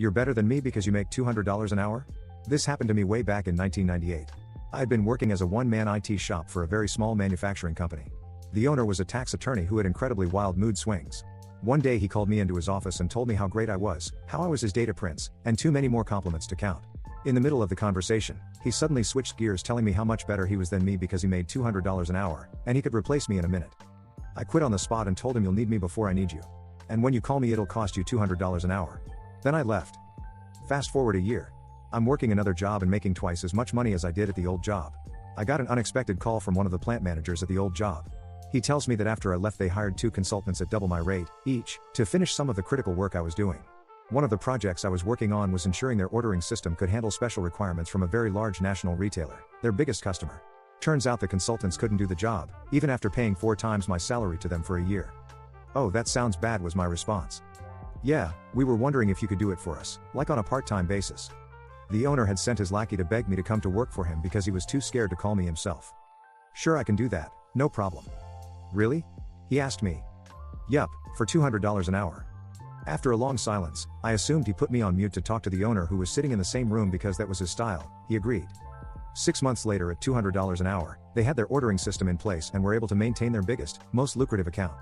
You're better than me because you make $200 an hour? This happened to me way back in 1998. I had been working as a one-man IT shop for a very small manufacturing company. The owner was a tax attorney who had incredibly wild mood swings. One day he called me into his office and told me how great I was, how I was his data prince, and too many more compliments to count. In the middle of the conversation, he suddenly switched gears, telling me how much better he was than me because he made $200 an hour, and he could replace me in a minute. I quit on the spot and told him, "You'll need me before I need you. And when you call me, it'll cost you $200 an hour." Then I left. Fast forward a year. I'm working another job and making twice as much money as I did at the old job. I got an unexpected call from one of the plant managers at the old job. He tells me that after I left they hired 2 consultants at double my rate, each, to finish some of the critical work I was doing. One of the projects I was working on was ensuring their ordering system could handle special requirements from a very large national retailer, their biggest customer. Turns out the consultants couldn't do the job, even after paying 4 times my salary to them for a year. "Oh, that sounds bad," was my response. "Yeah, we were wondering if you could do it for us, like on a part-time basis." The owner had sent his lackey to beg me to come to work for him because he was too scared to call me himself. "Sure, I can do that, no problem." "Really?" he asked me. "Yup, for $200 an hour." After a long silence, I assumed he put me on mute to talk to the owner, who was sitting in the same room because that was his style. He agreed. 6 months later, at $200 an hour, they had their ordering system in place and were able to maintain their biggest, most lucrative account.